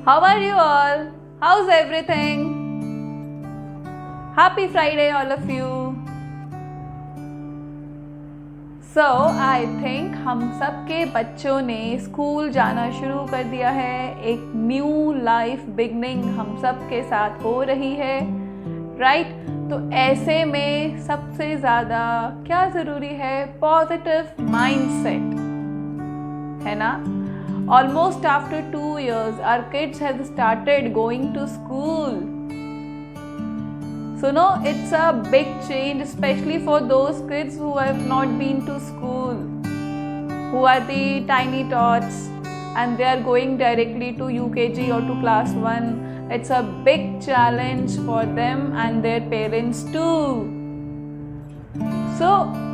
How are you all? How's everything? Happy Friday, all of you. So, I think हम सब के बच्चों ने स्कूल जाना शुरू कर दिया है. एक न्यू लाइफ बिगनिंग हम सब के साथ हो रही है, राइट? तो ऐसे में सबसे ज़्यादा क्या ज़रूरी है? पॉजिटिव माइंडसेट, है ना? Almost after 2 years, our kids have started going to school. So no, it's a big change, especially for those kids who have not been to school, who are the tiny tots and they are going directly to UKG or to class 1. It's a big challenge for them and their parents too. So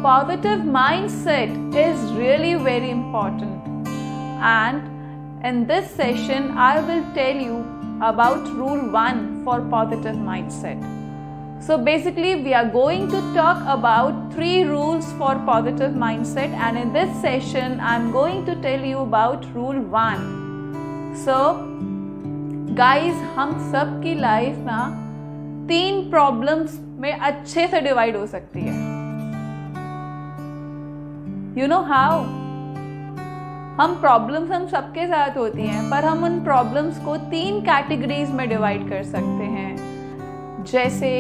positive mindset is really very important. And in this session, I will tell you about rule 1 for positive mindset. So basically, we are going to talk about 3 rules for positive mindset, and in this session, I'm going to tell you about rule 1. So, guys, हम सब की life ना 3 problems में अच्छे से divide हो सकती है. You know how? हम प्रॉब्लम्स हम सबके साथ होती हैं, पर हम उन प्रॉब्लम्स को 3 कैटेगरीज में डिवाइड कर सकते हैं. जैसे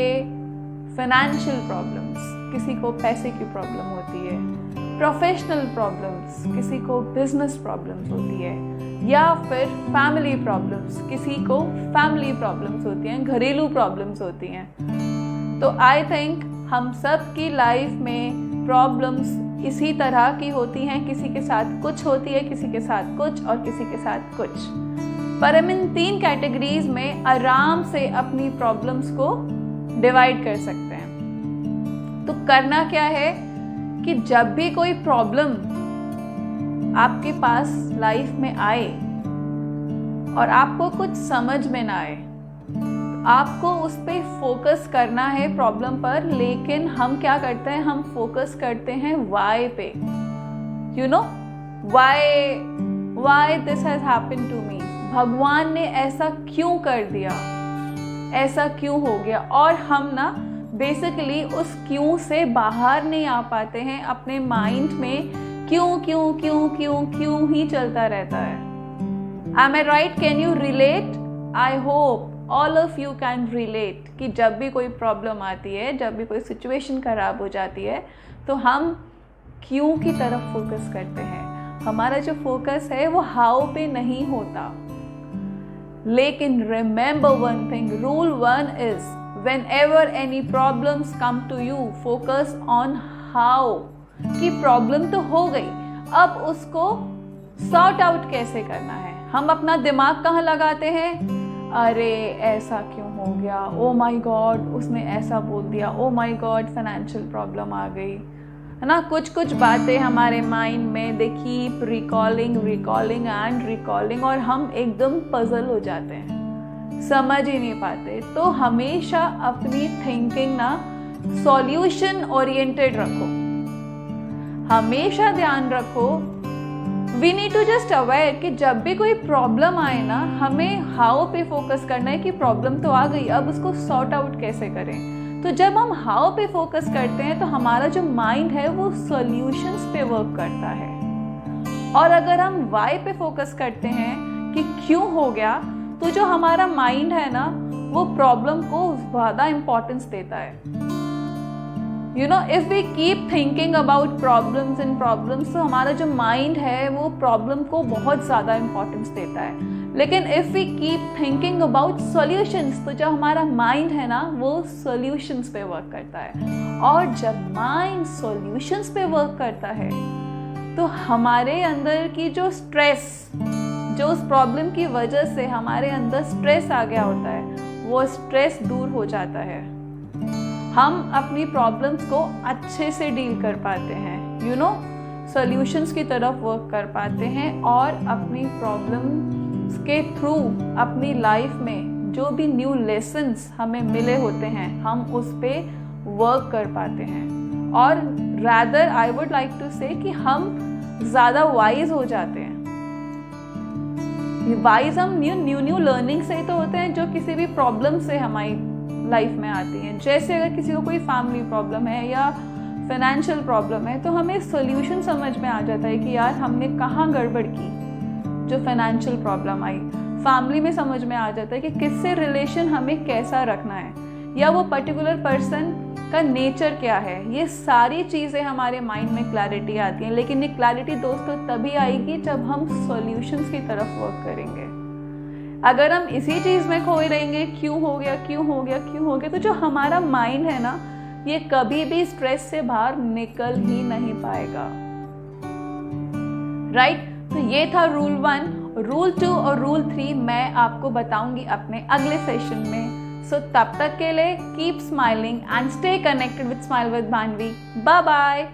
फाइनेंशियल प्रॉब्लम्स, किसी को पैसे की प्रॉब्लम होती है. प्रोफेशनल प्रॉब्लम्स, किसी को बिजनेस प्रॉब्लम्स होती है. या फिर फैमिली प्रॉब्लम्स, किसी को फैमिली प्रॉब्लम्स होती हैं, घरेलू प्रॉब्लम्स होती हैं. तो आई थिंक हम सब की लाइफ में प्रॉब्लम्स इसी तरह की होती हैं. किसी के साथ कुछ होती है, किसी के साथ कुछ और किसी के साथ कुछ. पर हम इन 3 कैटेगरीज में आराम से अपनी प्रॉब्लम्स को डिवाइड कर सकते हैं. तो करना क्या है कि जब भी कोई प्रॉब्लम आपके पास लाइफ में आए और आपको कुछ समझ में ना आए, आपको उस पर फोकस करना है प्रॉब्लम पर. लेकिन हम क्या करते हैं? हम फोकस करते हैं वाई पे. You know why this has happened to me. भगवान ने ऐसा क्यों कर दिया, ऐसा क्यों हो गया. और हम ना बेसिकली उस क्यों से बाहर नहीं आ पाते हैं. अपने माइंड में क्यों क्यों क्यों क्यों क्यों ही चलता रहता है. Am I right? Can you relate? I hope all of you can relate कि जब भी कोई प्रॉब्लम आती है, जब भी कोई सिचुएशन खराब हो जाती है, तो हम क्यों की तरफ फोकस करते हैं. हमारा जो फोकस है वो हाउ पे नहीं होता. लेकिन remember one thing, rule 1 is whenever any problems come to you, focus on how. कि प्रॉब्लम तो हो गई, अब उसको सॉर्ट आउट कैसे करना है. हम अपना दिमाग कहाँ लगाते हैं? अरे ऐसा क्यों हो गया, ओ माय गॉड उसने ऐसा बोल दिया, oh my god financial problem आ गई, है ना. कुछ बातें हमारे माइंड में they keep recalling and recalling और हम एकदम पजल हो जाते हैं, समझ ही नहीं पाते. तो हमेशा अपनी थिंकिंग ना सॉल्यूशन ओरिएंटेड रखो. हमेशा ध्यान रखो, we need to just aware कि जब भी कोई प्रॉब्लम आए ना, हमें हाउ पे फोकस करना है कि प्रॉब्लम तो आ गई, अब उसको सॉर्ट आउट कैसे करें. तो जब हम हाउ पे फोकस करते हैं तो हमारा जो माइंड है वो सॉल्यूशंस पे वर्क करता है. और अगर हम वाई पे फोकस करते हैं कि क्यों हो गया, तो जो हमारा माइंड है ना वो प्रॉब्लम को ज़्यादा इम्पोर्टेंस देता है. You know, if we keep thinking about problems, तो हमारा जो माइंड है वो प्रॉब्लम को बहुत ज़्यादा इम्पोर्टेंस देता है. लेकिन if we keep thinking about solutions, तो जो हमारा माइंड है ना वो solutions पे वर्क करता है. और जब माइंड solutions पे वर्क करता है तो हमारे अंदर की जो स्ट्रेस, जो उस प्रॉब्लम की वजह से हमारे अंदर स्ट्रेस आ गया होता है, वो स्ट्रेस दूर हो जाता है. हम अपनी प्रॉब्लम्स को अच्छे से डील कर पाते हैं, यू नो, सॉल्यूशंस की तरफ वर्क कर पाते हैं और अपनी प्रॉब्लम्स के थ्रू अपनी लाइफ में जो भी न्यू लेसन्स हमें मिले होते हैं हम उस पर वर्क कर पाते हैं. और rather I would like to say कि हम ज़्यादा वाइज हो जाते हैं. वाइज हम न्यू लर्निंग से ही तो होते हैं जो किसी भी प्रॉब्लम से हमारी लाइफ में आती हैं। जैसे अगर किसी को कोई फैमिली प्रॉब्लम है या फाइनेंशियल प्रॉब्लम है तो हमें सोल्यूशन समझ में आ जाता है कि यार हमने कहाँ गड़बड़ की जो फाइनेंशियल प्रॉब्लम आई। फैमिली में समझ में आ जाता है कि किससे रिलेशन हमें कैसा रखना है या वो पर्टिकुलर पर्सन का नेचर क्या है। ये सारी चीज़ें हमारे माइंड में क्लैरिटी आती हैं, लेकिन ये क्लैरिटी दोस्तों तभी आएगी जब हम सॉल्यूशंस की तरफ वर्क करेंगे। अगर हम इसी चीज़ में खोए रहेंगे क्यों हो गया क्यों हो गया क्यों हो गया, तो जो हमारा माइंड है ना ये कभी भी स्ट्रेस से बाहर निकल ही नहीं पाएगा। राइट? तो ये था रूल 1। रूल 2 और रूल 3 मैं आपको बताऊंगी अपने अगले सेशन में। सो तब तक के लिए keep smiling and stay connected with smile with Manvi. Bye bye.